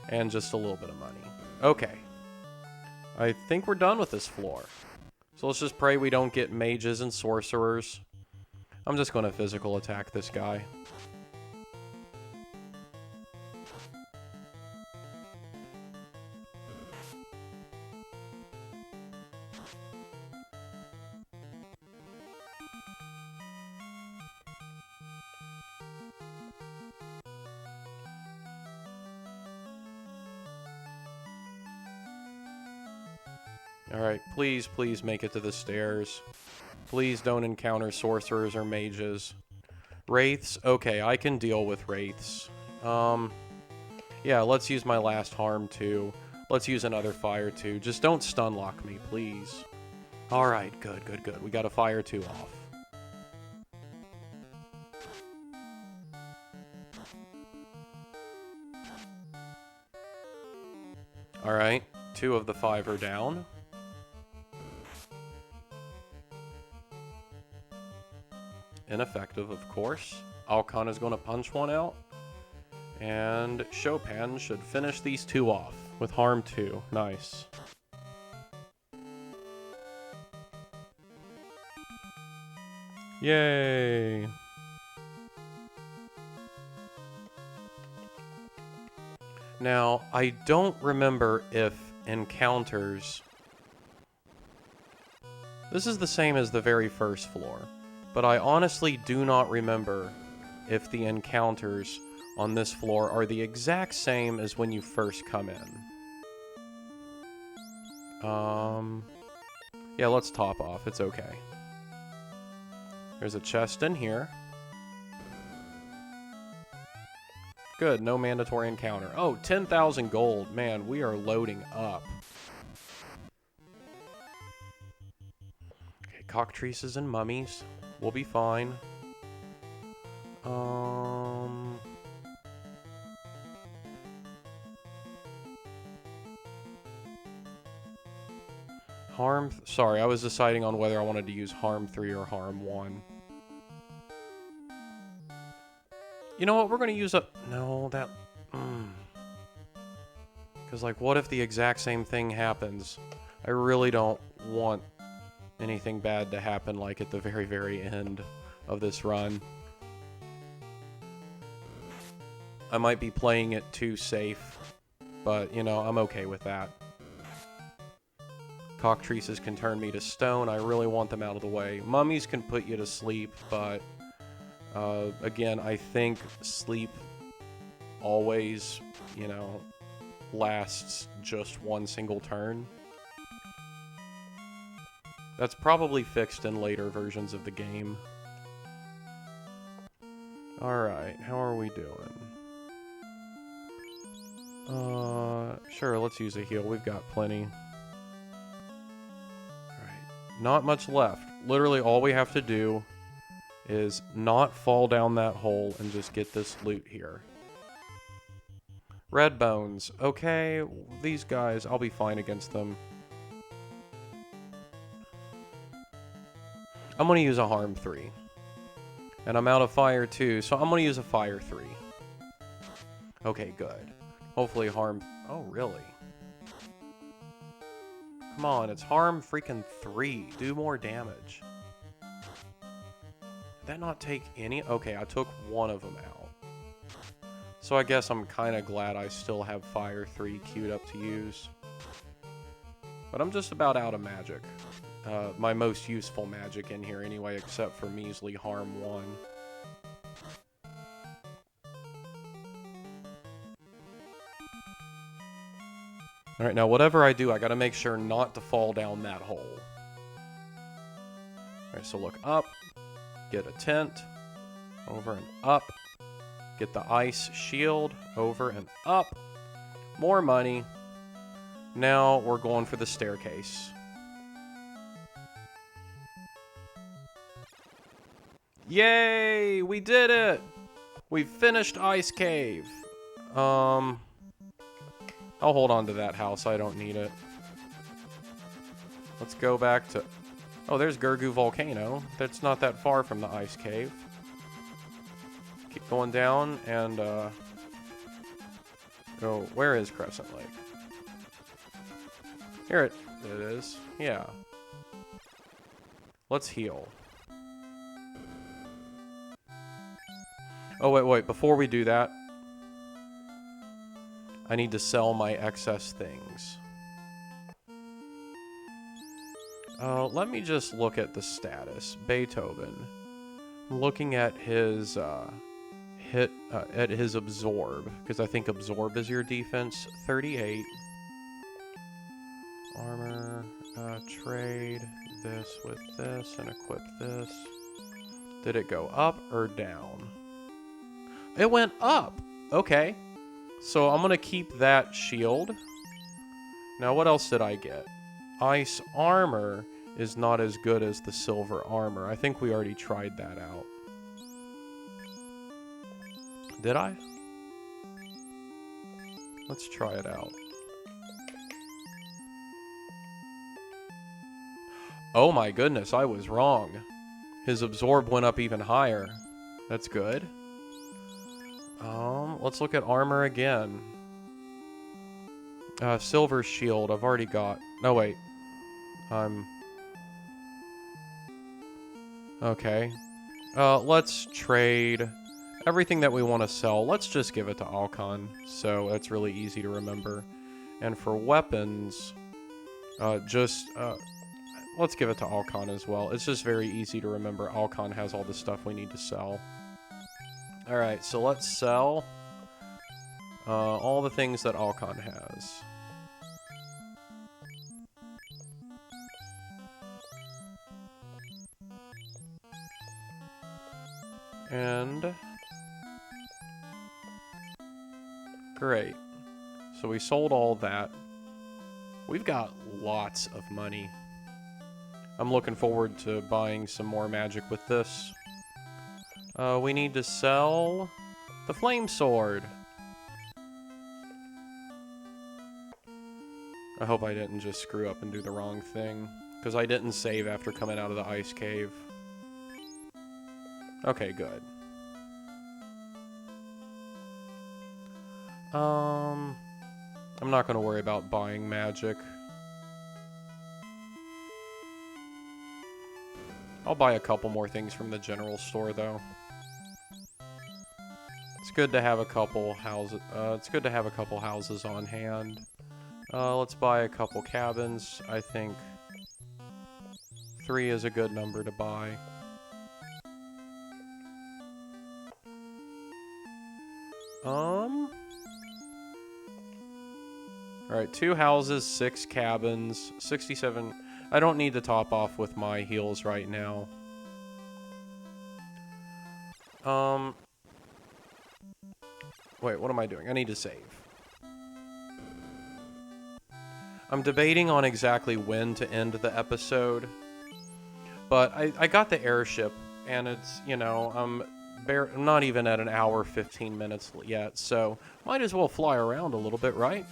And just a little bit of money. Okay. I think we're done with this floor. So let's just pray we don't get mages and sorcerers. I'm just going to physical attack this guy. Alright, please, please make it to the stairs. Please don't encounter sorcerers or mages. Wraiths? Okay, I can deal with wraiths. Yeah, let's use my last harm too. Let's use another fire too. Just don't stun lock me, please. Alright, good, good, good. We got a fire 2 off. Alright, 2 of the 5 are down. Ineffective, of course. Alcon is going to punch one out. And Chopin should finish these 2 off with harm 2. Nice. Yay! Now, I don't remember if encounters... This is the same as the very first floor. But I honestly do not remember if the encounters on this floor are the exact same as when you first come in. Yeah, let's top off. It's okay. There's a chest in here. Good, no mandatory encounter. Oh, 10,000 gold. Man, we are loading up. Okay, cockatrices and mummies. We'll be fine. Harm... Sorry, I was deciding on whether I wanted to use harm 3 or harm 1. You know what? We're going to use a... No, that... Because, like, what if the exact same thing happens? I really don't want anything bad to happen, like, at the very, very end of this run. I might be playing it too safe, but, you know, I'm okay with that. Cockatrices can turn me to stone. I really want them out of the way. Mummies can put you to sleep, but, again, I think sleep always, you know, lasts just one single turn. That's probably fixed in later versions of the game. Alright, how are we doing? Sure, let's use a heal. We've got plenty. Alright, not much left. Literally all we have to do is not fall down that hole and just get this loot here. Red bones. Okay, these guys, I'll be fine against them. I'm going to use a harm 3. And I'm out of fire 2, so I'm going to use a fire 3. Okay, good. Hopefully harm... Oh, really? Come on, it's harm freaking 3. Do more damage. Did that not take any? Okay, I took one of them out. So I guess I'm kind of glad I still have fire 3 queued up to use. But I'm just about out of magic. My most useful magic in here anyway, except for measly harm 1. Alright, now whatever I do, I gotta make sure not to fall down that hole. Alright, so look up, get a tent, over and up, get the ice shield, over and up, more money. Now we're going for the staircase. Yay! We did it! We finished Ice Cave. I'll hold on to that house. I don't need it. Let's go back to... Oh, there's Gurgu Volcano. That's not that far from the Ice Cave. Keep going down and, Oh, where is Crescent Lake? Here it is. Yeah. Let's heal. Oh, wait. Before we do that, I need to sell my excess things. Let me just look at the status. Beethoven. I'm looking at his, his absorb, because I think absorb is your defense. 38. Armor, trade this with this and equip this. Did it go up or down? It went up! Okay. So I'm gonna keep that shield. Now what else did I get? Ice armor is not as good as the silver armor. I think we already tried that out. Did I? Let's try it out. Oh my goodness, I was wrong. His absorb went up even higher. That's good. Let's look at armor again. Silver shield, I've already got. No, wait. Okay. Let's trade everything that we want to sell. Let's just give it to Alcon, so that's really easy to remember. And for weapons, let's give it to Alcon as well. It's just very easy to remember. Alcon has all the stuff we need to sell. Alright, so let's sell all the things that Alcon has. And... great. So we sold all that. We've got lots of money. I'm looking forward to buying some more magic with this. We need to sell the flame sword. I hope I didn't just screw up and do the wrong thing, because I didn't save after coming out of the ice cave. Okay, good. I'm not going to worry about buying magic. I'll buy a couple more things from the general store, though. It's good to have a couple houses. It's good to have a couple houses on hand. Let's buy a couple cabins. I think 3 is a good number to buy. Alright, 2 houses, 6 cabins, 67. I don't need to top off with my heals right now. Wait, what am I doing? I need to save. I'm debating on exactly when to end the episode. But I got the airship, and it's, you know, I'm not even at an hour, 15 minutes yet, so might as well fly around a little bit, right?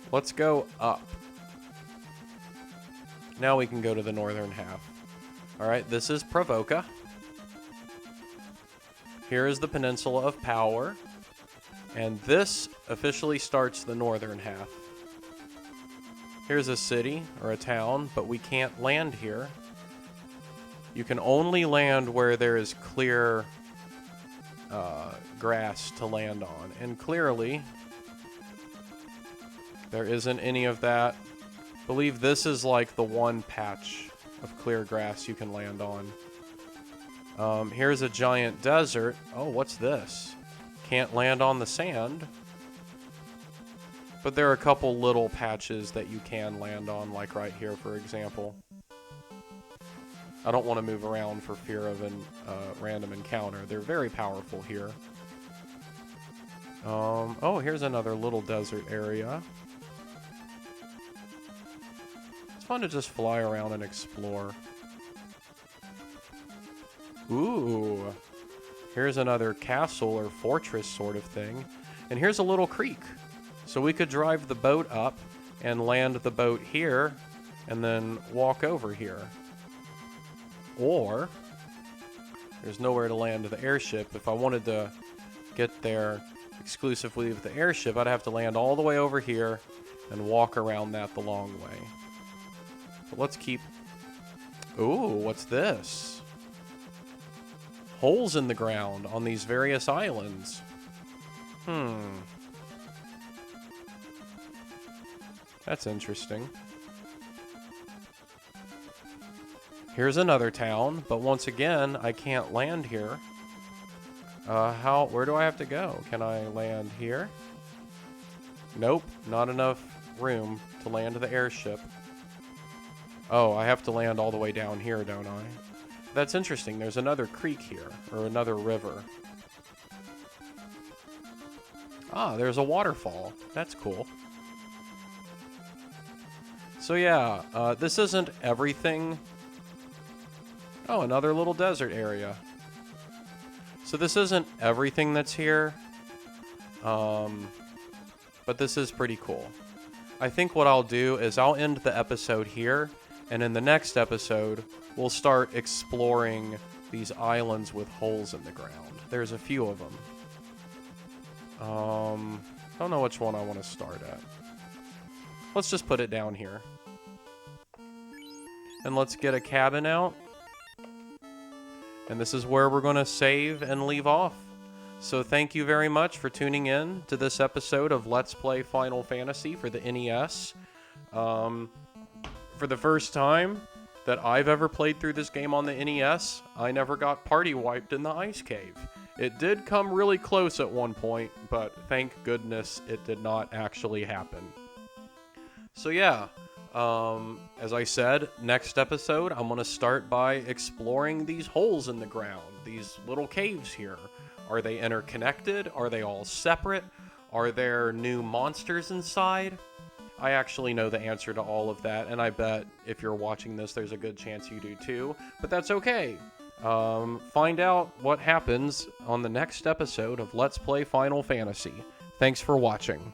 Let's go up. Now we can go to the northern half. Alright, this is Provoca. Here is the Peninsula of Power. And this officially starts the northern half. Here's a city, or a town, but we can't land here. You can only land where there is clear grass to land on. And clearly, there isn't any of that. I believe this is like the one patch of clear grass you can land on. Here's a giant desert. Oh, what's this? Can't land on the sand. But there are a couple little patches that you can land on, like right here, for example. I don't want to move around for fear of a random encounter. They're very powerful here. Oh, here's another little desert area. It's fun to just fly around and explore. Ooh. Here's another castle or fortress sort of thing. And here's a little creek. So we could drive the boat up and land the boat here and then walk over here. Or, there's nowhere to land the airship. If I wanted to get there exclusively with the airship, I'd have to land all the way over here and walk around that the long way. But let's keep... Ooh, what's this? Holes in the ground on these various islands. That's interesting. Here's another town, but once again, I can't land here. Where do I have to go? Can I land here? Nope, not enough room to land the airship. Oh, I have to land all the way down here, don't I? That's interesting. There's another creek here, or another river. Ah, there's a waterfall. That's cool. So yeah, this isn't everything. Oh, another little desert area. So this isn't everything that's here. But this is pretty cool. I think what I'll do is I'll end the episode here, and in the next episode, we'll start exploring these islands with holes in the ground. There's a few of them. I don't know which one I want to start at. Let's just put it down here. And let's get a cabin out. And this is where we're going to save and leave off. So thank you very much for tuning in to this episode of Let's Play Final Fantasy for the NES. For the first time that I've ever played through this game on the NES, I never got party wiped in the ice cave. It did come really close at one point, but thank goodness it did not actually happen. So yeah, as I said, next episode I'm going to start by exploring these holes in the ground, these little caves here. Are they interconnected? Are they all separate? Are there new monsters inside? I actually know the answer to all of that, and I bet if you're watching this, there's a good chance you do too, but that's okay. Find out what happens on the next episode of Let's Play Final Fantasy. Thanks for watching.